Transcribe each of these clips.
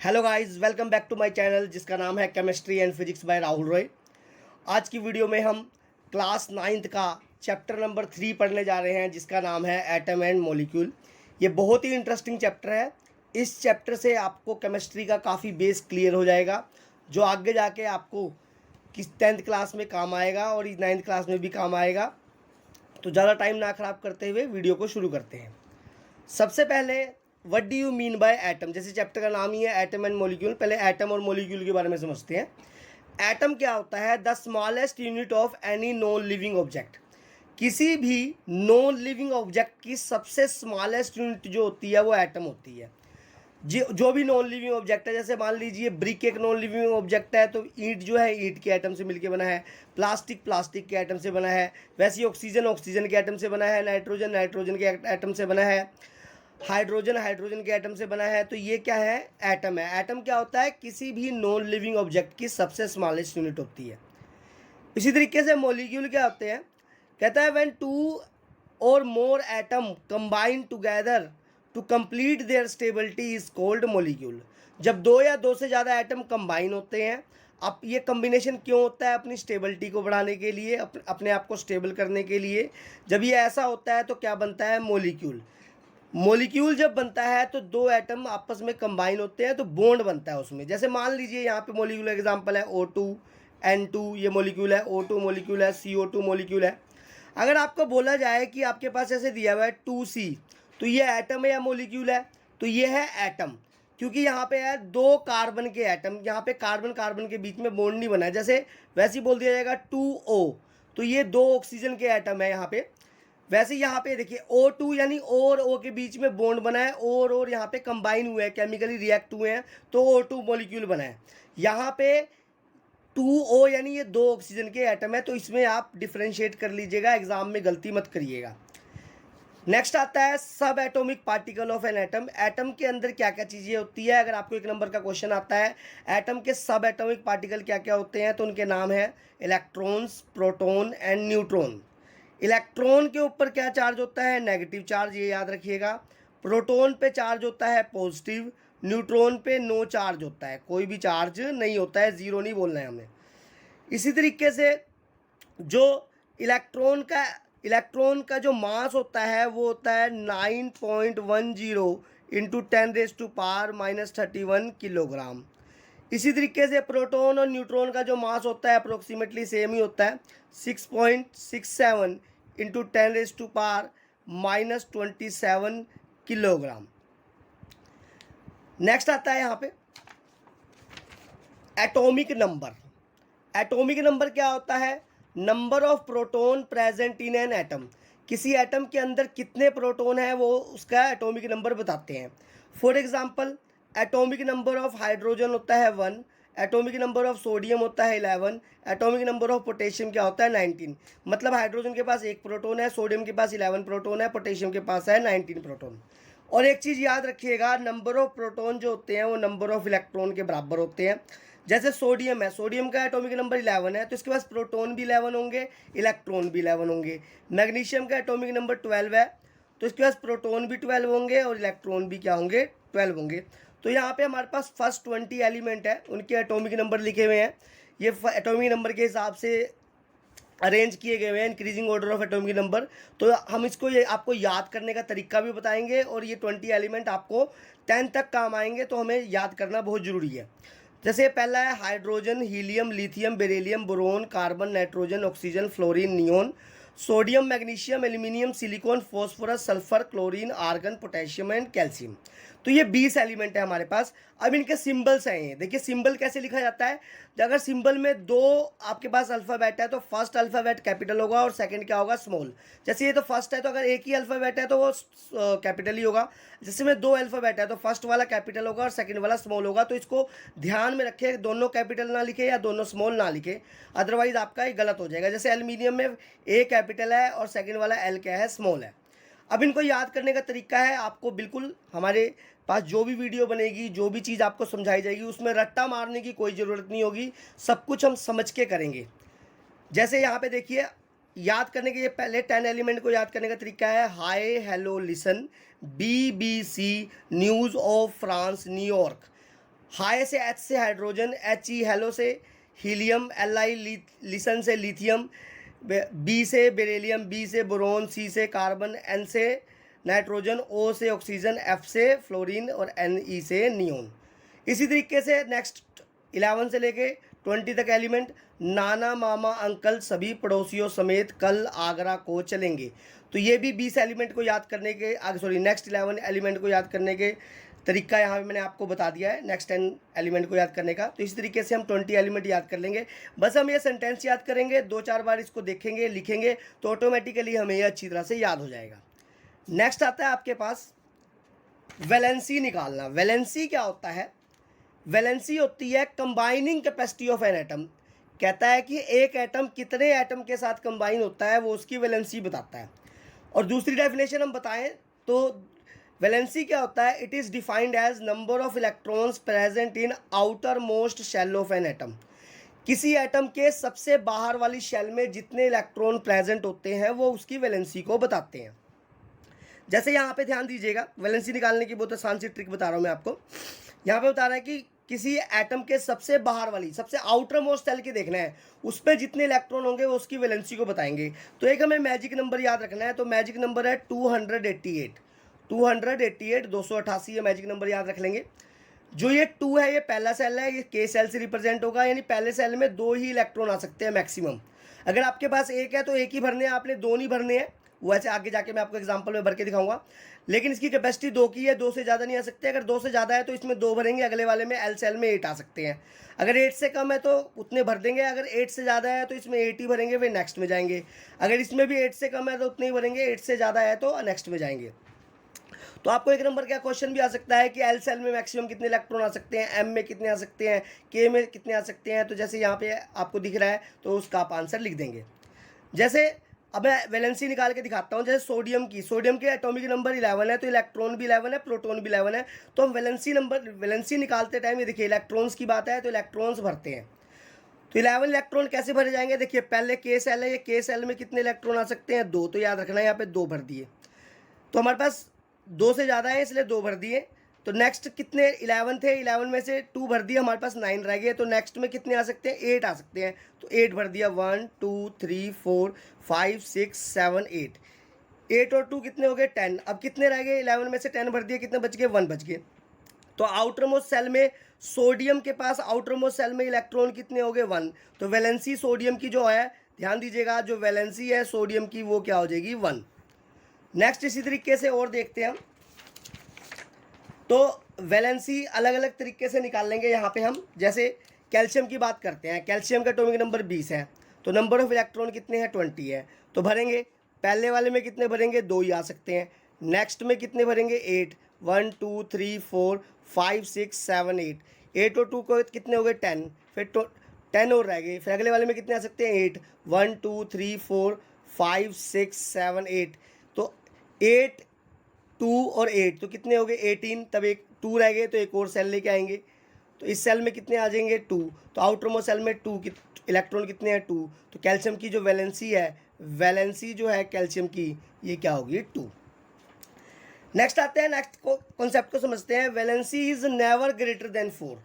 Hello guys, welcome back to my channel जिसका नाम है chemistry and physics by Rahul Roy. आज की वीडियो में हम क्लास 9th का चैप्टर नंबर 3 पढ़ने जा रहे हैं जिसका नाम है एटम एंड मॉलिक्यूल। ये बहुत ही इंटरेस्टिंग चैप्टर है। इस चैप्टर से आपको केमिस्ट्री का काफ़ी बेस क्लियर हो जाएगा जो आगे जाके आपको किस 10th क्लास में काम आएगा और 9th क्लास में भी काम आएगा। तो ज़्यादा टाइम ना ख़राब करते हुए वीडियो को शुरू करते हैं। सबसे पहले what do you mean by atom, जैसे चैप्टर का नाम ही है एटम एंड मॉलिक्यूल। पहले एटम और मॉलिक्यूल के बारे में समझते हैं। एटम क्या होता है? The smallest unit of any non living object. किसी भी नॉन लिविंग ऑब्जेक्ट की सबसे स्मॉलेस्ट यूनिट जो होती है वो एटम होती है। जो भी नॉन लिविंग ऑब्जेक्ट है, जैसे मान लीजिए ब्रिक एक नॉन लिविंग ऑब्जेक्ट है तो ईंट जो है ईंट के एटम से मिलकर बना है, प्लास्टिक प्लास्टिक के एटम से बना है, वैसे ही ऑक्सीजन ऑक्सीजन के एटम से बना है, नाइट्रोजन नाइट्रोजन के एटम से बना है, हाइड्रोजन हाइड्रोजन के एटम से बना है। तो ये क्या है? एटम है। एटम क्या होता है? किसी भी नॉन लिविंग ऑब्जेक्ट की सबसे स्मॉलेस्ट यूनिट होती है। इसी तरीके से मॉलिक्यूल क्या होते हैं? कहता है व्हेन टू और more atom combine together to complete their stability is called molecule. जब दो या दो से ज़्यादा एटम कंबाइन होते हैं, अब ये कम्बिनेशन क्यों होता है? अपनी स्टेबिलिटी को बढ़ाने के लिए, अपने आप को स्टेबल करने के लिए। जब ये ऐसा होता है तो क्या बनता है? मॉलिक्यूल। मॉलिक्यूल जब बनता है तो दो एटम आपस में कंबाइन होते हैं तो बॉन्ड बनता है उसमें। जैसे मान लीजिए यहाँ पे मॉलिक्यूल एग्जांपल है O2 N2, ये मॉलिक्यूल है, O2 मॉलिक्यूल है, CO2 मॉलिक्यूल है। अगर आपको बोला जाए कि आपके पास ऐसे दिया हुआ है 2C, तो ये एटम है या मॉलिक्यूल है? तो ये है एटम, क्योंकि यहाँ पे है दो कार्बन के एटम, यहाँ पे कार्बन कार्बन के बीच में बॉन्ड नहीं बना है। जैसे वैसे ही बोल दिया जाएगा 2O, तो ये दो ऑक्सीजन के एटम है यहाँ पे। वैसे यहाँ पे देखिए O2 यानी और O के बीच में बॉन्ड बना है, और यहाँ पे कंबाइन हुए हैं, केमिकली रिएक्ट हुए हैं, तो O2 मॉलिक्यूल बना है। यहाँ पे 2O यानी ये दो ऑक्सीजन के एटम है। तो इसमें आप डिफ्रेंशिएट कर लीजिएगा, एग्जाम में गलती मत करिएगा। नेक्स्ट आता है सब atomic particle of an atom. Atom के अंदर क्या क्या चीज़ें होती है? अगर आपको 1 नंबर का क्वेश्चन आता है एटम के सब एटॉमिक पार्टिकल क्या क्या होते हैं, तो उनके नाम है electrons, proton and neutron. Electron के ऊपर क्या चार्ज होता है? नेगेटिव चार्ज, ये याद रखिएगा। प्रोटॉन पे चार्ज होता है पॉजिटिव, न्यूट्रॉन पे नो चार्ज होता है, कोई भी चार्ज नहीं होता है, जीरो नहीं बोलना है हमें। इसी तरीके से जो इलेक्ट्रॉन का जो मास होता है वो होता है 9.10 इंटू 10⁻⁻31 किलोग्राम। इसी तरीके से प्रोटॉन और न्यूट्रॉन का जो मास होता है अप्रोक्सीमेटली सेम ही होता है, 6.67 इंटू 10⁻⁻27 किलोग्राम। नेक्स्ट आता है यहाँ पे एटॉमिक नंबर। एटॉमिक नंबर क्या होता है? Number of proton present in an atom. किसी एटम के अंदर कितने प्रोटॉन है वो उसका एटॉमिक नंबर बताते हैं। For example atomic number of hydrogen होता है 1, एटॉमिक नंबर ऑफ सोडियम होता है 11, एटॉमिक नंबर ऑफ पोटेशियम क्या होता है 19। मतलब हाइड्रोजन के पास 1 प्रोटॉन है, सोडियम के पास 11 प्रोटॉन है, पोटेशियम के पास है 19 प्रोटॉन। और एक चीज़ याद रखिएगा, नंबर ऑफ प्रोटॉन जो होते हैं वो नंबर ऑफ इलेक्ट्रॉन के बराबर होते हैं। जैसे सोडियम है, सोडियम का एटॉमिक नंबर 11 है तो इसके पास प्रोटॉन भी 11 होंगे, इलेक्ट्रॉन भी 11 होंगे। मैग्नीशियम का एटॉमिक नंबर 12 है तो इसके पास प्रोटॉन भी 12 होंगे और इलेक्ट्रॉन भी क्या होंगे? 12 होंगे। तो यहाँ पे हमारे पास फर्स्ट 20 एलिमेंट है, उनके एटॉमिक नंबर लिखे हुए हैं। ये एटॉमिक नंबर के हिसाब से अरेंज किए गए हैं, increasing order of atomic number. तो हम इसको ये आपको याद करने का तरीका भी बताएंगे और ये 20 एलिमेंट आपको 10 तक काम आएंगे, तो हमें याद करना बहुत ज़रूरी है। जैसे पहला है hydrogen, helium, lithium, beryllium, boron, carbon, nitrogen, oxygen, fluorine, neon, sodium, magnesium, aluminium, silicon, phosphorus, sulphur, chlorine, argon, potassium and calcium. तो ये 20 एलिमेंट है हमारे पास। अब इनके सिंबल्स हैं ये देखिए, सिंबल कैसे लिखा जाता है? अगर सिंबल में दो आपके पास अल्फ़ाबेट है तो फर्स्ट अल्फ़ाबेट कैपिटल होगा और सेकंड क्या होगा? स्मॉल। जैसे ये तो फर्स्ट है तो अगर एक ही अल्फ़ाबेट है तो वो कैपिटल ही होगा। जैसे में दो अल्फ़ाबेट है तो फर्स्ट वाला कैपिटल होगा और सेकंड वाला स्मॉल होगा। तो इसको ध्यान में रखें, दोनों कैपिटल ना लिखे या दोनों स्मॉल ना लिखे, अदरवाइज आपका ये गलत हो जाएगा। जैसे एल्यूमिनियम में ए कैपिटल है और सेकंड वाला एल क्या है? स्मॉल है। अब इनको याद करने का तरीका है, आपको बिल्कुल हमारे पास जो भी वीडियो बनेगी, जो भी चीज़ आपको समझाई जाएगी, उसमें रट्टा मारने की कोई ज़रूरत नहीं होगी, सब कुछ हम समझ के करेंगे। जैसे यहाँ पे देखिए, याद करने के लिए पहले 10 एलिमेंट को याद करने का तरीका है hi hello listen, BBC news of France New York. High से H से हाइड्रोजन, He हेलो से हीलियम, Li लिसन से लिथियम, B से बेरिलियम, B से बोरोन, C से कार्बन, N से नाइट्रोजन, O से ऑक्सीजन, F से फ्लोरीन और Ne से नियोन। इसी तरीके से नेक्स्ट 11 से लेके 20 तक एलिमेंट, नाना मामा अंकल सभी पड़ोसियों समेत कल आगरा को चलेंगे। तो ये भी 20 एलिमेंट को याद करने के नेक्स्ट 11 एलिमेंट को याद करने के तरीका यहाँ पे मैंने आपको बता दिया है, नेक्स्ट 10 एलिमेंट को याद करने का। तो इस तरीके से हम 20 एलिमेंट याद कर लेंगे। बस हम ये सेंटेंस याद करेंगे, 2-4 बार इसको देखेंगे, लिखेंगे, तो ऑटोमेटिकली हमें ये अच्छी तरह से याद हो जाएगा। नेक्स्ट आता है आपके पास वैलेंसी निकालना। वैलेंसी क्या होता है? वैलेंसी होती है combining capacity of an atom. कहता है कि एक एटम कितने एटम के साथ कंबाइन होता है, वो उसकी वैलेंसी बताता है। और दूसरी डेफिनेशन हम बताएं तो वैलेंसी क्या होता है? It is defined as number of electrons present in outermost shell of an atom. किसी एटम के सबसे बाहर वाली शेल में जितने इलेक्ट्रॉन प्रेजेंट होते हैं वो उसकी वैलेंसी को बताते हैं। जैसे यहाँ पे ध्यान दीजिएगा, वैलेंसी निकालने की बहुत आसान सी ट्रिक बता रहा हूँ मैं आपको। यहाँ पे बता रहा है कि किसी एटम के सबसे बाहर वाली, सबसे आउटर मोस्ट शेल के देखना है, उस पर जितने इलेक्ट्रॉन होंगे वो उसकी वैलेंसी को बताएंगे। तो एक हमें मैजिक नंबर याद रखना है। तो मैजिक नंबर है 288 288 ये मैजिक नंबर याद रख लेंगे। जो ये 2 है ये पहला सेल है, ये के सेल से रिप्रेजेंट होगा, यानी पहले सेल में 2 ही इलेक्ट्रॉन आ सकते हैं मैक्सिमम। अगर आपके पास एक है तो एक ही भरने हैं, आपने 2 नहीं भरने हैं। वैसे आगे जाके मैं आपको एग्जांपल में भर के दिखाऊंगा, लेकिन इसकी कैपेसिटी 2 की है, 2 से ज़्यादा नहीं आ सकते। अगर 2 से ज़्यादा है तो इसमें 2 भरेंगे, अगले वाले में एल सेल में 8 आ सकते हैं। अगर 8 से कम है तो उतने भर देंगे, अगर 8 से ज़्यादा है तो इसमें 8 ही भरेंगे, फिर नेक्स्ट में जाएंगे। अगर इसमें भी 8 से कम है तो उतने ही भरेंगे, 8 से ज़्यादा है तो नेक्स्ट में जाएंगे। तो आपको एक नंबर का क्वेश्चन भी आ सकता है कि एल सेल में मैक्सिमम कितने इलेक्ट्रॉन आ सकते हैं, एम में कितने आ सकते हैं, के में कितने आ सकते हैं। तो जैसे यहाँ पे आपको दिख रहा है तो उसका आप आंसर लिख देंगे। जैसे अब मैं वैलेंसी निकाल के दिखाता हूँ। जैसे सोडियम के एटॉमिक नंबर 11 है, तो इलेक्ट्रॉन भी 11 है, प्रोटॉन भी 11 है। तो हम वैलेंसी निकालते टाइम ये देखिए इलेक्ट्रॉन्स की बात है तो इलेक्ट्रॉन्स भरते हैं। तो 11 इलेक्ट्रॉन कैसे भरे जाएंगे? देखिए पहले के सेल है, ये के सेल में कितने इलेक्ट्रॉन आ सकते हैं? 2। तो याद रखना है यहाँ पे 2 भर दिए। तो हमारे पास 2 से ज़्यादा है इसलिए 2 भर दिए। तो नेक्स्ट कितने 11 थे, 11 में से 2 भर दिए, हमारे पास 9 रह गए। तो नेक्स्ट में कितने आ सकते हैं? 8 आ सकते हैं। तो 8 भर दिया, 1 2 3 4 5 6 7 8। 8 और 2 कितने हो गए? 10। अब कितने रह गए? 11 में से 10 भर दिए, कितने बच गए? 1 बच गए। तो आउटर मोस्ट सेल में सोडियम के पास आउटर मोस्ट सेल में इलेक्ट्रॉन कितने हो गए? 1। तो वैलेंसी सोडियम की जो है, ध्यान दीजिएगा, जो वैलेंसी है सोडियम की वो क्या हो जाएगी? 1। नेक्स्ट इसी तरीके से और देखते हैं हम। तो वैलेंसी अलग अलग तरीके से निकाल लेंगे यहाँ पे हम। जैसे कैल्शियम की बात करते हैं, कैल्शियम का एटॉमिक नंबर 20 है, तो नंबर ऑफ इलेक्ट्रॉन कितने हैं? 20 है। तो भरेंगे, पहले वाले में कितने भरेंगे? 2 ही आ सकते हैं। नेक्स्ट में कितने भरेंगे? 8। 1 2 3 4 5 6 7 8। 8 और 2 को कितने हो गए? 10। फिर 10 और रह गए। फिर अगले वाले में कितने आ सकते हैं? 8। 1 2 3 4 5 6 7 8। तो 8 2 और 8 तो कितने हो गए? 18। तब एक 2 रह गए तो एक और सेल लेके आएंगे। तो इस सेल में कितने आ जाएंगे? 2। तो आउटर मोस्ट सेल में 2 इलेक्ट्रॉन कितने हैं? 2। तो कैल्शियम की जो वैलेंसी है, वैलेंसी जो है कैल्शियम की, ये क्या होगी? 2। नेक्स्ट आते हैं, नेक्स्ट कॉन्सेप्ट को समझते हैं। Valency is never greater than 4।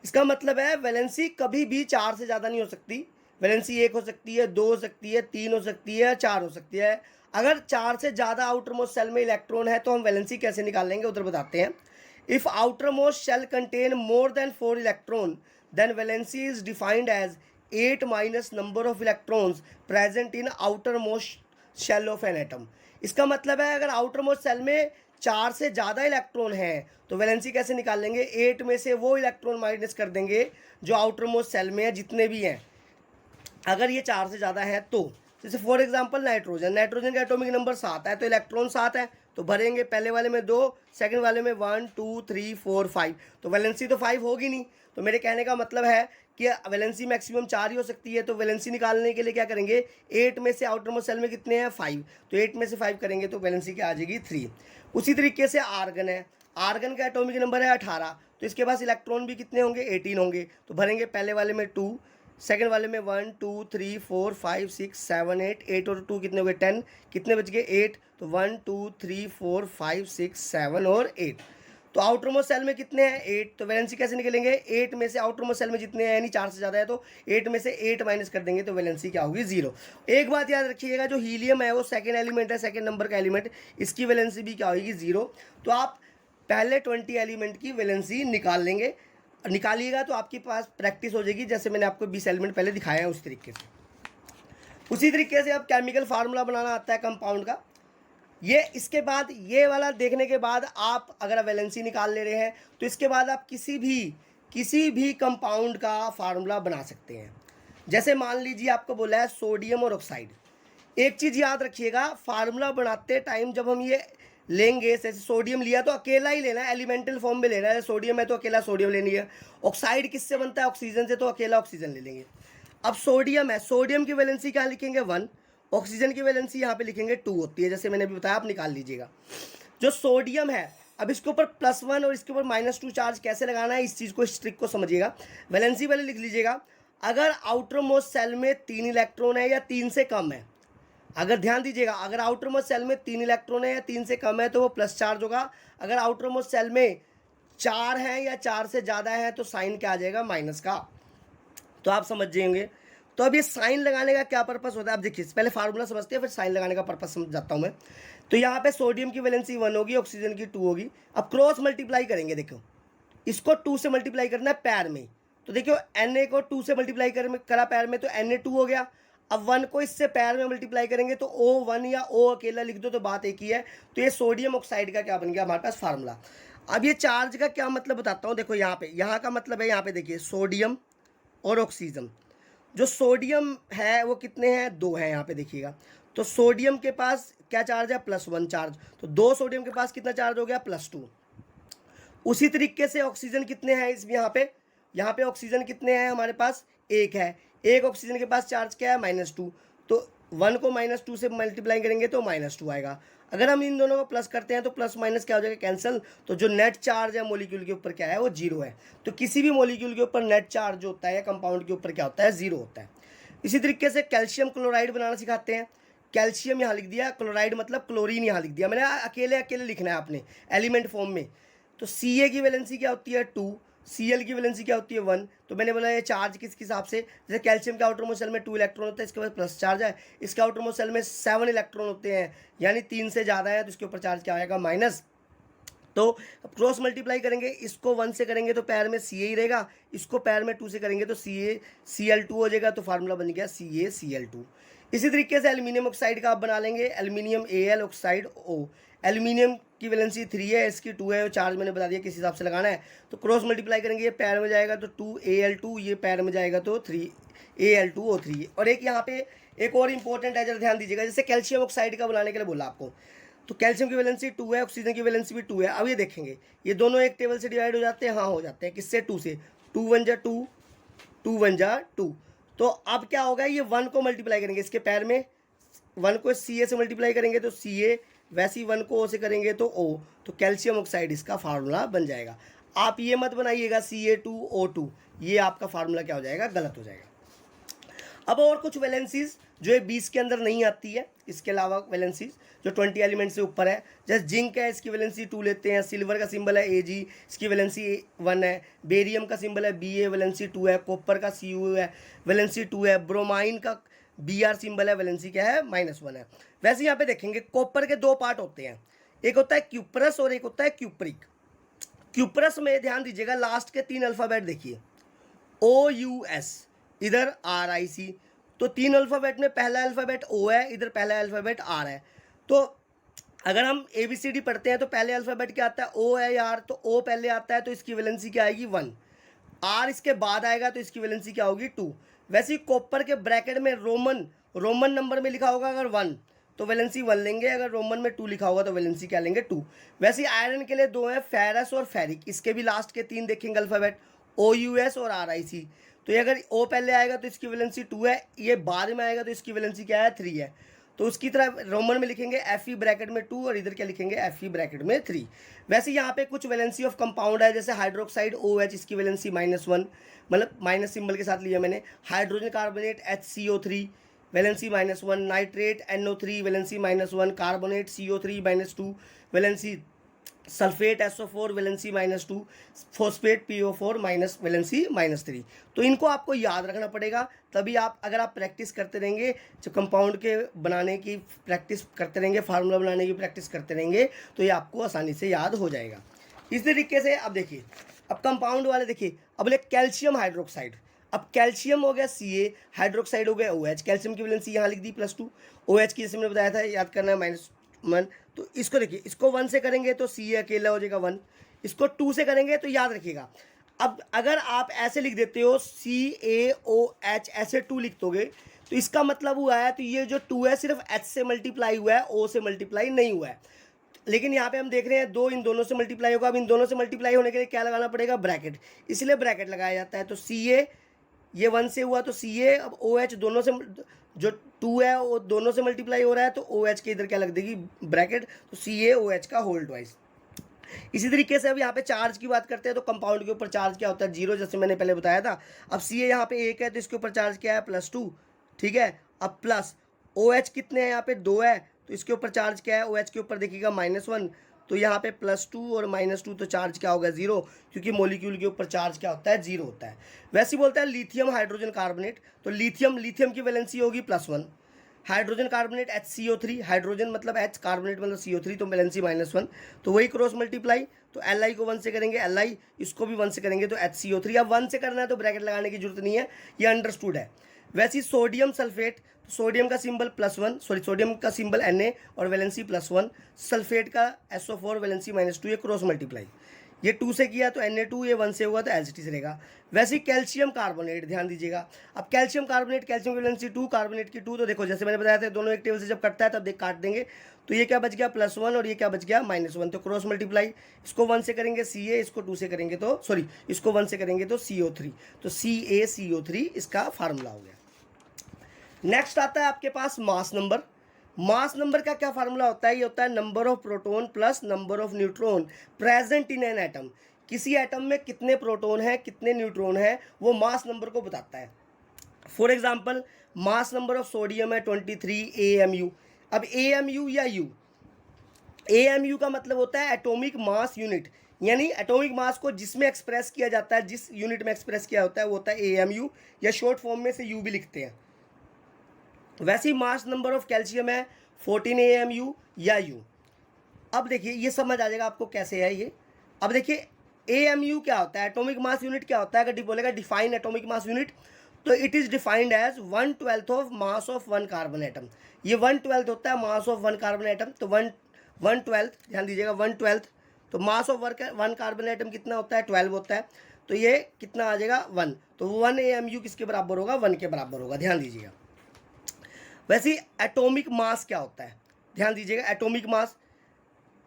इसका मतलब है वैलेंसी कभी भी 4 से ज़्यादा नहीं हो सकती। वैलेंसी 1 हो सकती है, 2 हो सकती है, 3 हो सकती है, 4 हो सकती है। अगर 4 से ज़्यादा आउटर मोस्ट सेल में इलेक्ट्रॉन है तो हम वैलेंसी कैसे निकाल लेंगे, उधर बताते हैं। If outermost shell contain more than 4 electron then valency is defined as 8 minus number of electrons present in outermost shell of an atom. इसका मतलब है अगर आउटर मोस्ट सेल में 4 से ज़्यादा इलेक्ट्रॉन हैं तो वैलेंसी कैसे निकाल लेंगे? 8 में से वो इलेक्ट्रॉन माइनस कर देंगे जो आउटर मोस्ट सेल में है, जितने भी हैं, अगर ये 4 से ज़्यादा है तो। जैसे फॉर एग्जांपल नाइट्रोजन का एटॉमिक नंबर 7 है, तो इलेक्ट्रॉन 7 है, तो भरेंगे पहले वाले में 2, सेकंड वाले में 1 2 3 4 5। तो वैलेंसी तो 5 होगी नहीं। तो मेरे कहने का मतलब है कि वैलेंसी मैक्सिमम 4 ही हो सकती है। तो वैलेंसी निकालने के लिए क्या करेंगे? 8 में से आउटर मोस्ट सेल में कितने हैं? 5। तो 8 में से 5 करेंगे तो वैलेंसी क्या आ जाएगी? 3। उसी तरीके से आर्गन है, आर्गन का एटॉमिक नंबर है 18, तो इसके पास इलेक्ट्रॉन भी कितने होंगे? 18 होंगे। तो भरेंगे पहले वाले में 2, सेकंड वाले में 1 2 3 4 5 6 7 8। 8 और 2 कितने हो गए? 10। कितने बच गए? 8। तो 1 2 3 4 5 6 7 और 8। तो आउटर मोस्ट सेल में कितने हैं 8, तो वैलेंसी कैसे निकलेंगे 8 में से आउटर मोस्ट सेल में जितने हैं यानी 4 से ज़्यादा है तो 8 में से 8 माइनस कर देंगे तो वैलेंसी क्या होगी 0। एक बात याद रखिएगा, जो हीलियम है वो सेकेंड एलिमेंट है, सेकेंड नंबर का एलिमेंट, इसकी वैलेंसी भी क्या होगी 0। तो आप पहले 20 एलिमेंट की वैलेंसी निकालिएगा तो आपके पास प्रैक्टिस हो जाएगी, जैसे मैंने आपको 20 एलिमेंट पहले दिखाया है उस तरीके से। उसी तरीके से अब केमिकल फार्मूला बनाना आता है कंपाउंड का। ये इसके बाद ये वाला देखने के बाद आप अगर वैलेंसी निकाल ले रहे हैं तो इसके बाद आप किसी भी कंपाउंड का फार्मूला बना सकते हैं। जैसे मान लीजिए आपको बोला है सोडियम और ऑक्साइड। एक चीज़ याद रखिएगा, फार्मूला बनाते टाइम जब हम ये लेंगे, जैसे सोडियम लिया तो अकेला ही लेना है, एलिमेंटल फॉर्म में लेना है। सोडियम है तो अकेला सोडियम लेनी है। ऑक्साइड किससे बनता है ऑक्सीजन से, तो अकेला ऑक्सीजन ले लेंगे। अब सोडियम है, सोडियम की वैलेंसी क्या लिखेंगे 1, ऑक्सीजन की वैलेंसी यहाँ पे लिखेंगे 2 होती है, जैसे मैंने अभी बताया, आप निकाल लीजिएगा। जो सोडियम है, अब इसके ऊपर +1 और इसके ऊपर -2 चार्ज कैसे लगाना है, इस चीज़ को, इस ट्रिक को समझिएगा। वैलेंसी पहले लिख लीजिएगा। अगर आउटर मोस्ट सेल में 3 इलेक्ट्रॉन है या 3 से कम है, अगर ध्यान दीजिएगा, अगर आउटर मोस्ट सेल में 3 इलेक्ट्रॉन है या 3 से कम है तो वो प्लस चार्ज होगा। अगर आउटर मोस्ट सेल में 4 है या 4 से ज़्यादा है तो साइन क्या आ जाएगा माइनस का। तो आप समझ जाएंगे। तो अब ये साइन लगाने का क्या पर्पस होता है, आप देखिए, पहले फार्मूला समझते हैं फिर साइन लगाने का पर्पस समझाता हूँ मैं। तो यहाँ पे सोडियम की वैलेंसी 1 होगी, ऑक्सीजन की 2 होगी। अब क्रॉस मल्टीप्लाई करेंगे, देखो इसको 2 से मल्टीप्लाई करना है पैर में, तो देखियो Na को 2 से मल्टीप्लाई करा पैर में तो Na2 हो गया। अब 1 को इससे पैर में मल्टीप्लाई करेंगे तो O1 या O अकेला लिख दो तो बात एक ही है। तो ये सोडियम ऑक्साइड का क्या बन गया हमारे पास फार्मूला। अब ये चार्ज का क्या मतलब बताता हूँ, देखो यहाँ का मतलब है, यहाँ पे देखिए सोडियम और ऑक्सीजन। जो सोडियम है वो कितने हैं 2 हैं, यहाँ पे देखिएगा। तो सोडियम के पास क्या चार्ज है +1 चार्ज, तो 2 सोडियम के पास कितना चार्ज हो गया +2। उसी तरीके से ऑक्सीजन कितने हैं इसमें, यहाँ पे ऑक्सीजन कितने हैं हमारे पास 1 है। एक ऑक्सीजन के पास चार्ज क्या है -2, तो 1 को -2 से मल्टीप्लाई करेंगे तो -2 आएगा। अगर हम इन दोनों को प्लस करते हैं तो प्लस माइनस क्या हो जाएगा कैंसिल। तो जो नेट चार्ज है मॉलिक्यूल के ऊपर क्या है वो 0 है। तो किसी भी मॉलिक्यूल के ऊपर नेट चार्ज जो होता है या कंपाउंड के ऊपर क्या होता है 0 होता है। इसी तरीके से कैल्शियम क्लोराइड बनाना सिखाते हैं। कैल्शियम यहाँ लिख दिया, क्लोराइड मतलब क्लोरीन यहाँ लिख दिया मैंने, अकेले अकेले लिखना है आपने एलिमेंट फॉर्म में। तो Ca की वैलेंसी क्या होती है 2, Cl की वैलेंसी क्या होती है 1। तो मैंने बोला ये चार्ज किस हिसाब से, जैसे कैल्शियम के आउटर मोस्ट सेल में 2 इलेक्ट्रॉन होता है, इसके पास प्लस चार्ज है। इसके आउटर मोस्ट सेल में 7 इलेक्ट्रॉन होते हैं, यानी 3 से ज़्यादा है तो इसके ऊपर चार्ज क्या आएगा माइनस। तो क्रॉस मल्टीप्लाई करेंगे, इसको 1 से करेंगे तो पैर में Ca ही रहेगा, इसको पैर में 2 से करेंगे तो Cl2 हो जाएगा। तो फार्मूला बन गया CaCl2। इसी तरीके से एल्यूमिनियम ऑक्साइड का आप बना लेंगे, aluminium Al oxide O। Aluminium की वैलेंसी 3 है, इसकी 2 है, चार्ज मैंने बता दिया किस हिसाब से लगाना है। तो क्रॉस मल्टीप्लाई करेंगे, ये पैर में जाएगा तो 2Al2, ये पैर में जाएगा तो 3Al2O3। और एक यहाँ पे एक और इंपॉर्टेंट है, जरा ध्यान दीजिएगा, जैसे कैल्शियम ऑक्साइड का बनाने के लिए बोला आपको, तो कैल्शियम की वैलेंसी 2 है, ऑक्सीजन की वैलेंसी भी 2 है। अब ये देखेंगे ये दोनों एक टेबल से डिवाइड हो जाते हैं, हाँ हो जाते हैं, किससे 2 से, 2 1 जा 2, 2 1 जा 2। तो अब क्या होगा, ये 1 को मल्टीप्लाई करेंगे इसके पैर में, 1 को Ca से मल्टीप्लाई करेंगे तो Ca, वैसे ही 1 को O से करेंगे तो O। तो कैल्शियम ऑक्साइड इसका फार्मूला बन जाएगा। आप ये मत बनाइएगा Ca2O2, ये आपका फार्मूला क्या हो जाएगा गलत हो जाएगा। अब और कुछ वैलेंसीज जो 20 के अंदर नहीं आती है, इसके अलावा वैलेंसीज जो 20 एलिमेंट से ऊपर है, जैसे जिंक है इसकी वैलेंसी 2 लेते हैं, सिल्वर का सिंबल है Ag, इसकी वैलेंसी 1 है, बेरियम का सिंबल है Ba, वैलेंसी 2 है, कॉपर का Cu है, वैलेंसी 2 है, ब्रोमाइन का Br सिंबल है, वैलेंसी क्या है -1 है। वैसे यहाँ पे देखेंगे कॉपर के 2 पार्ट होते हैं, एक होता है क्यूपरस और एक होता है क्यूपरिक। क्यूपरस में ध्यान दीजिएगा लास्ट के 3 अल्फ़ाबेट देखिए, OUS, इधर RIC। तो 3 अल्फ़ाबेट में पहला अल्फ़ाबेट O है, इधर पहला अल्फ़ाबेट R है। तो अगर हम ABCD पढ़ते हैं तो पहले अल्फ़ाबेट क्या आता है O है यार, तो O पहले आता है तो इसकी वैलेंसी क्या आएगी 1, R इसके बाद आएगा तो इसकी वैलेंसी क्या होगी 2। वैसे ही कॉपर के ब्रैकेट में रोमन नंबर में लिखा होगा अगर 1 तो वैलेंसी 1 लेंगे, अगर रोमन में 2 लिखा होगा तो वैलेंसी क्या लेंगे 2। वैसे ही आयरन के लिए 2 हैं, फेरस और फेरिक, इसके भी लास्ट के 3 देखेंगे अल्फ़ाबेट OUS और RIC। तो ये अगर O पहले आएगा तो इसकी वैलेंसी 2 है, ये बाद में आएगा तो इसकी वैलेंसी क्या है 3 है। तो उसकी तरह रोमन में लिखेंगे Fe ब्रैकेट में 2 और इधर क्या लिखेंगे Fe ब्रैकेट में 3। वैसे यहाँ पे कुछ वैलेंसी ऑफ कंपाउंड है, जैसे हाइड्रोक्साइड OH, इसकी वैलेंसी -1, मतलब माइनस सिंबल के साथ लिया मैंने। Hydrogen carbonate HCO3 valency -1, nitrate NO3 valency -1, carbonate CO3 -2 valency sulphate SO4 valency -2, phosphate PO4 minus valency -3। तो इनको आपको याद रखना पड़ेगा, तभी आप अगर आप प्रैक्टिस करते रहेंगे, जो कंपाउंड के बनाने की प्रैक्टिस करते रहेंगे, फार्मूला बनाने की प्रैक्टिस करते रहेंगे, तो ये आपको आसानी से याद हो जाएगा। इस तरीके से अब देखिए, अब कंपाउंड वाले देखिए, अब बोले कैल्शियम हाइड्रोक्साइड। अब कैल्शियम हो गया Ca, हाइड्रोक्साइड हो गया OH। कैल्शियम की वैलेंसी यहाँ लिख दी +2, OH की जैसे मैंने बताया था याद करना है -1। तो इसको देखिए, इसको 1 से करेंगे तो Ca अकेला हो जाएगा 1, इसको 2 से करेंगे तो याद रखिएगा। अब अगर आप ऐसे लिख देते हो CaOH, ऐसे 2 लिख दोगे तो इसका मतलब हुआ है, तो ये जो 2 है सिर्फ H से मल्टीप्लाई हुआ है, O से मल्टीप्लाई नहीं हुआ है। लेकिन यहाँ पे हम देख रहे हैं 2 इन दोनों से मल्टीप्लाई होगा। अब इन दोनों से मल्टीप्लाई होने के लिए क्या लगाना पड़ेगा, ब्रैकेट, इसलिए ब्रैकेट लगाया जाता है। तो Ca ये 1 से हुआ तो Ca, अब OH दोनों से, जो 2 है वो दोनों से मल्टीप्लाई हो रहा है, तो OH के इधर क्या लग देगी, ब्रैकेट, तो CaOH का होल ट्वाइस। इसी तरीके से अब यहाँ पे चार्ज की बात करते हैं, तो कंपाउंड के ऊपर चार्ज क्या होता है, 0, जैसे मैंने पहले बताया था। अब Ca यहाँ पे 1 है तो इसके ऊपर चार्ज क्या है, +2, ठीक है। अब प्लस OH कितने हैं, यहाँ पे 2 है, तो इसके ऊपर चार्ज क्या है, OH के ऊपर देखिएगा -1, तो यहाँ पे +2 और -2, तो चार्ज क्या होगा, 0, क्योंकि मॉलिक्यूल के ऊपर चार्ज क्या होता है, 0 होता है। वैसे ही बोलता है लिथियम हाइड्रोजन कार्बोनेट, तो लिथियम की वैलेंसी होगी +1, हाइड्रोजन कार्बोनेट HCO3, हाइड्रोजन मतलब H, कार्बोनेट मतलब CO3, तो वैलेंसी -1, तो वही क्रॉस मल्टीप्लाई, तो Li को 1 से करेंगे Li, इसको भी 1 से करेंगे तो HCO3। अब 1 से करना है तो ब्रैकेट लगाने की जरूरत नहीं है, ये अंडरस्टूड है। वैसे ही सोडियम सल्फेट, सोडियम का सिंबल +1, सोडियम का सिंबल Na और वैलेंसी +1, सल्फेट का SO4 वैलेंसी -2, ये क्रॉस मल्टीप्लाई, ये 2 से किया तो Na2, ये 1 से हुआ तो एज रहेगा। वैसे ही कैल्शियम कार्बोनेट, ध्यान दीजिएगा। अब कैल्शियम कार्बोनेट, कैल्शियम की वैलेंसी 2, कार्बोनेट की 2, तो देखो जैसे मैंने बताया था दोनों एक टेबल से जब कटता है तब देख काट देंगे, तो ये क्या बच गया +1 और ये क्या बच गया -1, तो क्रॉस मल्टीप्लाई, इसको 1 से करेंगे Ca, इसको 2 से करेंगे तो सॉरी इसको 1 से करेंगे तो CO3, तो CaCO3 इसका फार्मूला हो गया। नेक्स्ट आता है आपके पास मास नंबर। मास नंबर का क्या फार्मूला होता है, ये होता है number of proton plus number of neutron present in an atom. किसी एटम में कितने प्रोटॉन है कितने न्यूट्रॉन है, वो मास नंबर को बताता है। For example mass number of sodium है 23 AMU। अब AMU या U, AMU का मतलब होता है एटॉमिक मास यूनिट, यानी एटॉमिक मास को जिसमें एक्सप्रेस किया जाता है, जिस यूनिट में एक्सप्रेस किया होता है वो होता है AMU, या शॉर्ट फॉर्म में से U भी लिखते हैं। वैसे ही मास नंबर ऑफ कैल्शियम है 14 AMU या U। अब देखिए ये समझ आ जाएगा आपको कैसे है ये। अब देखिए AMU क्या होता है, एटॉमिक मास यूनिट क्या होता है, अगर बोलेगा डिफाइन एटॉमिक मास यूनिट, तो it is defined as 1/12 of mass of 1 carbon atom. ये 1/12 होता है मास ऑफ 1 कार्बन एटम, तो 1/12, ध्यान दीजिएगा 1/12, तो मास ऑफ 1 कार्बन एटम कितना होता है, 12 होता है, तो ये कितना आ जाएगा 1, तो 1 AMU किसके बराबर होगा, 1 के बराबर होगा, ध्यान दीजिएगा। वैसे ही एटॉमिक मास क्या होता है, ध्यान दीजिएगा, atomic mass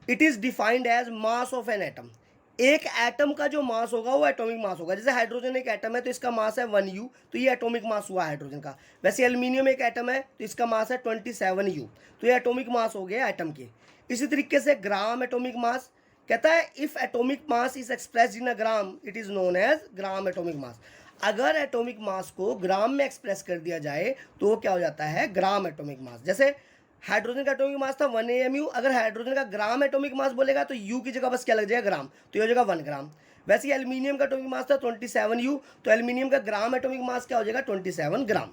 it is defined as mass of an atom. एक एटम का जो मास होगा वो एटॉमिक मास होगा। जैसे हाइड्रोजन एक एटम है तो इसका मास है 1U, तो ये एटॉमिक मास हुआ हाइड्रोजन का। वैसे एल्यूमिनियम एक एटम है तो इसका मास है 27U, तो ये एटॉमिक मास हो गया एटम के। इसी तरीके से ग्राम एटॉमिक मास कहता है if atomic mass is expressed in a gram it is known as gram atomic mass. अगर एटॉमिक मास को ग्राम में एक्सप्रेस कर दिया जाए तो वो क्या हो जाता है, ग्राम एटॉमिक मास। जैसे हाइड्रोजन का एटॉमिक मास था 1 AMU, अगर हाइड्रोजन का ग्राम एटॉमिक मास बोलेगा तो U की जगह बस क्या लग जाएगा, ग्राम, तो ये हो जाएगा 1 ग्राम। वैसे ही एल्यूमिनियम का एटॉमिक मास था 27U, तो एल्यूमिनियम का ग्राम एटॉमिक मास क्या हो जाएगा, 27 ग्राम।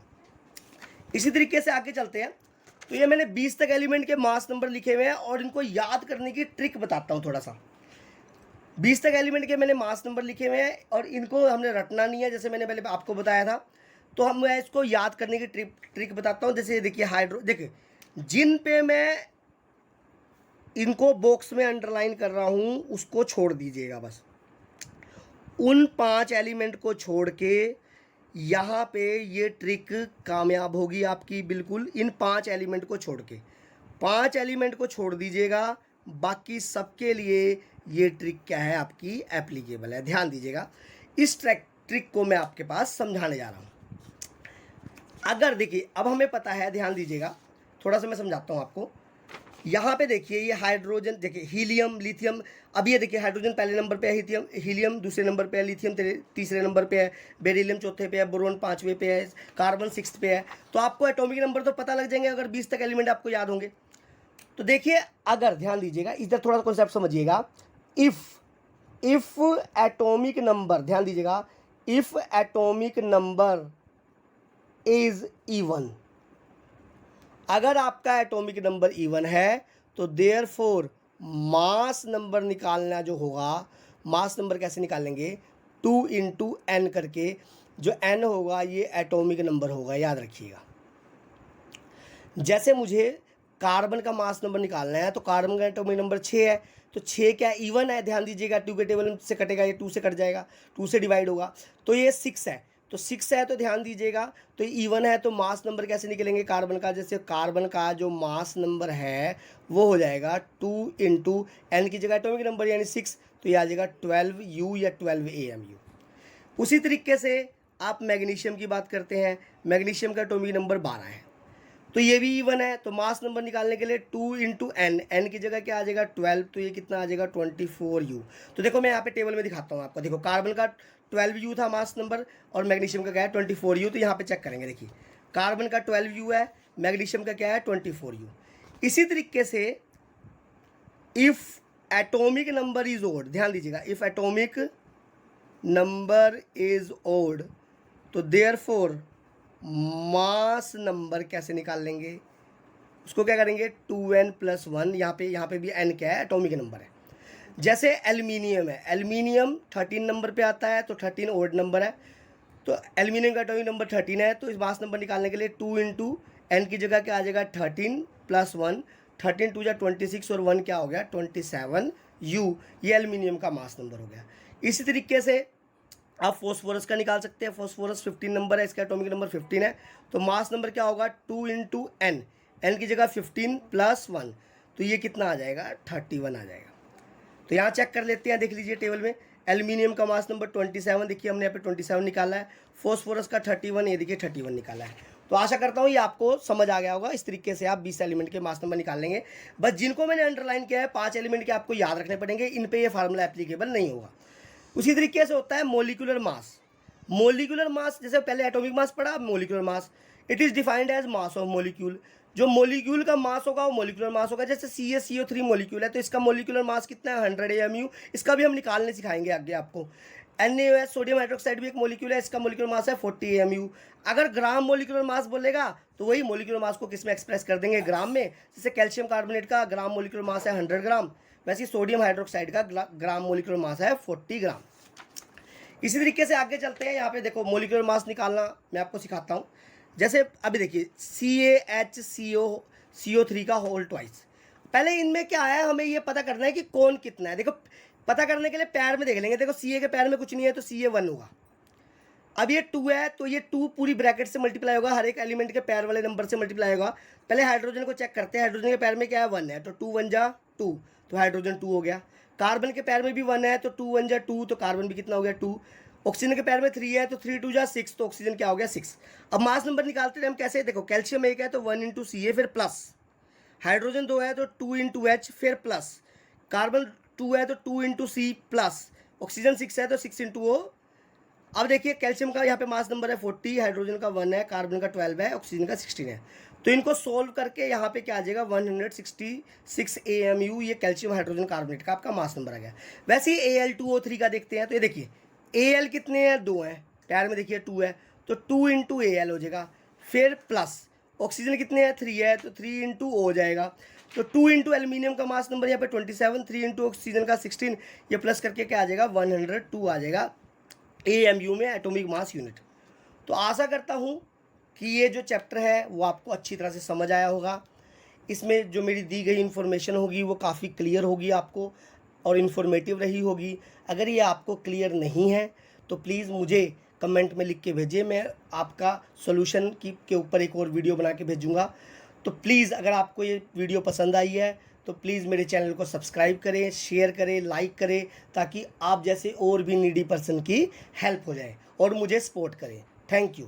इसी तरीके से आगे चलते हैं, तो ये मैंने 20 तक एलिमेंट के मास नंबर लिखे हुए हैं और इनको याद करने की ट्रिक बताता हूँ थोड़ा सा। 20 तक एलिमेंट के मैंने मास नंबर लिखे हुए हैं और इनको हमने रटना नहीं है, जैसे मैंने पहले आपको बताया था। तो हम मैं इसको याद करने की ट्रिक बताता हूँ। जैसे देखिए देखिए जिन पे मैं इनको बॉक्स में अंडरलाइन कर रहा हूँ उसको छोड़ दीजिएगा, बस उन 5 एलिमेंट को छोड़ के यहाँ पे ये ट्रिक कामयाब होगी आपकी बिल्कुल। इन 5 एलिमेंट को छोड़ के 5 एलिमेंट को छोड़ दीजिएगा, बाकी सबके लिए ये ट्रिक क्या है आपकी एप्लीकेबल है। ध्यान दीजिएगा, इस ट्रिक को मैं आपके पास समझाने जा रहा हूँ। अगर देखिए अब हमें पता है, ध्यान दीजिएगा थोड़ा सा मैं समझाता हूँ आपको। यहाँ पे देखिए ये हाइड्रोजन, देखिए हीलियम लिथियम, अब ये देखिए हाइड्रोजन पहले नंबर पे है, हीलियम दूसरे नंबर पे है, लिथियम तीसरे नंबर पे है, बेरिलियम चौथे पे है, बोरोन 5वें पे है, कार्बन 6th पे है। तो आपको एटॉमिक नंबर तो पता लग जाएंगे अगर 20 तक एलिमेंट आपको याद होंगे। तो देखिए अगर ध्यान दीजिएगा इधर थोड़ा सा कॉन्सेप्ट समझिएगा, इफ एटॉमिक नंबर, ध्यान दीजिएगा, if atomic number is even, अगर आपका एटॉमिक नंबर इवन है तो देयरफॉर मास नंबर निकालना जो होगा, मास नंबर कैसे निकालेंगे, 2 इंटू एन करके, जो एन होगा ये एटॉमिक नंबर होगा, याद रखिएगा। जैसे मुझे कार्बन का मास नंबर निकालना है तो कार्बन का एटॉमिक नंबर 6 है, तो 6 क्या इवन है, ध्यान दीजिएगा, 2 के टेबल से कटेगा, ये 2 से कट जाएगा, 2 से डिवाइड होगा, तो ये 6 है, तो 6 है तो ध्यान दीजिएगा, तो इवन है तो मास नंबर कैसे निकलेंगे कार्बन का, जैसे कार्बन का जो मास नंबर है वो हो जाएगा 2 इंटू एन की जगह एटॉमिक नंबर यानी 6, तो ये आ जाएगा 12U या 12 AMU। उसी तरीके से आप मैग्नीशियम की बात करते हैं, मैग्नीशियम का एटॉमिक नंबर 12 है, तो ये भी इवन है, तो मास नंबर निकालने के लिए 2 इंटू एन, एन की जगह क्या आ जाएगा 12, तो ये कितना आ जाएगा 24U। तो देखो मैं यहाँ पे टेबल में दिखाता हूँ आपको, देखो कार्बन का 12U था मास नंबर और मैग्नीशियम का क्या है 24U, तो यहाँ पे चेक करेंगे, देखिए कार्बन का 12U है, मैग्नीशियम का क्या है 24U। इसी तरीके से if atomic number is odd, ध्यान दीजिएगा, if atomic number is odd तो देयरफॉर मास नंबर कैसे निकाल लेंगे, उसको क्या करेंगे 2n + 1, यहाँ पे भी n क्या है एटॉमिक नंबर है। जैसे एल्युमिनियम है, एल्युमिनियम 13 नंबर पे आता है, तो 13 ओड नंबर है, तो एल्युमिनियम का एटॉमिक नंबर 13 है, तो इस मास नंबर निकालने के लिए 2 इंटू एन की जगह क्या आ जाएगा 13 + 1, 13 2 जा 26 और 1 क्या हो गया 27U, ये एल्युमिनियम का मास नंबर हो गया। इसी तरीके से आप फॉस्फोरस का निकाल सकते हैं, फॉस्फोरस 15 नंबर है, इसका एटॉमिक नंबर 15 है, तो मास नंबर क्या होगा 2 इंटू एन, एन की जगह 15 + 1, तो ये कितना आ जाएगा 31 आ जाएगा। तो यहाँ चेक कर लेते हैं, देख लीजिए टेबल में, एल्युमिनियम का मास नंबर 27, देखिए हमने यहाँ पे 27 निकाला है, फॉस्फोरस का 31, ये देखिए 31 निकाला है। तो आशा करता हूँ ये आपको समझ आ गया होगा, इस तरीके से आप 20 एलिमेंट के मास नंबर निकाल लेंगे। बस जिनको मैंने अंडरलाइन किया है 5 एलिमेंट के आपको याद रखने पड़ेंगे, इन पे ये फार्मूला एप्लीकेबल नहीं होगा। उसी तरीके से होता है मोलिकुलर मास, मोलिकुलर मास जैसे पहले एटॉमिक मास पढ़ा, अब molecular mass, it is defined as mass of molecule, जो मोलिक्यूल का मास होगा वो मोलिकुलर मास होगा। जैसे CaCO3 मोलिक्यूल है तो इसका मोलिकुलर मास कितना है 100 AMU, इसका भी हम निकालने सिखाएंगे आगे आपको। NaOH सोडियम हाइड्रोक्साइड भी एक मोलिक्यूल है, इसका मोलिकुलर मास है 40 AMU। अगर ग्राम मोलिकुलर मास बोलेगा तो वही मोलिकुलर मास को किस में एक्सप्रेस कर देंगे, ग्राम में। जैसे कैल्शियम कार्बोनेट का ग्राम मोलिकुलर मास है 100 ग्राम, वैसे सोडियम हाइड्रोक्साइड का ग्राम मोलिकुलर मास है 40 ग्राम। इसी तरीके से आगे चलते हैं, यहाँ पे देखो मोलिकुलर मास निकालना मैं आपको सिखाता हूँ। जैसे अभी देखिए CaHCO3 का होल ट्वाइस, पहले इनमें क्या है हमें ये पता करना है कि कौन कितना है। देखो पता करने के लिए पैर में देख लेंगे, देखो Ca के पैर में कुछ नहीं है तो Ca1 होगा। अब ये 2 है तो ये 2 पूरी ब्रैकेट से मल्टीप्लाई होगा, हर एक एलिमेंट के पैर वाले नंबर से मल्टीप्लाई होगा। पहले हाइड्रोजन को चेक करते हैं, हाइड्रोजन के पैर में क्या है 1 है, तो 2 1 जा 2, तो हाइड्रोजन 2 हो गया। कार्बन के पैर में भी 1 है तो 2 1 जा 2, तो कार्बन भी कितना हो गया 2। ऑक्सीजन के पैर में 3 है तो 3 2 जा 6, तो ऑक्सीजन क्या हो गया 6। अब मास नंबर निकालते हैं हम कैसे, देखो कैल्शियम 1 है तो 1 इंटू Ca फिर प्लस, हाइड्रोजन 2 है तो 2 इंटू H फिर प्लस, कार्बन 2 है तो 2 इंटू C प्लस, ऑक्सीजन 6 है तो 6 इंटू O। अब देखिए कैल्शियम का यहाँ पे मास नंबर है 40, हाइड्रोजन का 1 है, कार्बन का 12 है, ऑक्सीजन का 16 है, तो इनको सोल्व करके यहाँ पे क्या आ जाएगा 166 AMU, ये कैल्शियम हाइड्रोजन कार्बोनेट का आपका मास नंबर आ गया। वैसे ही Al2O3 का देखते हैं, तो ये देखिए Al कितने हैं 2 हैं, पैर में देखिए 2 है तो 2 इंटू Al हो जाएगा, फिर प्लस ऑक्सीजन कितने हैं 3 है तो 3 इंटू O हो जाएगा, तो 2 इंटू एल्यूमिनियम का मास नंबर यहाँ पे 27, 3 इंटू ऑक्सीजन का 16, ये प्लस करके क्या आ जाएगा 102 आ जाएगा AMU में, एटॉमिक मास यूनिट। तो आशा करता हूँ कि ये जो चैप्टर है वो आपको अच्छी तरह से समझ आया होगा। इसमें जो मेरी दी गई इन्फॉर्मेशन होगी वो काफ़ी क्लियर होगी आपको और इन्फॉर्मेटिव रही होगी। अगर ये आपको क्लियर नहीं है तो प्लीज़ मुझे कमेंट में लिख के भेजिए, मैं आपका सॉल्यूशन के ऊपर एक और वीडियो बना के भेजूँगा। तो प्लीज़ अगर आपको ये वीडियो पसंद आई है तो प्लीज़ मेरे चैनल को सब्सक्राइब करें, शेयर करें, लाइक करें, ताकि आप जैसे और भी नीडी पर्सन की हेल्प हो जाए और मुझे सपोर्ट करें। Thank you.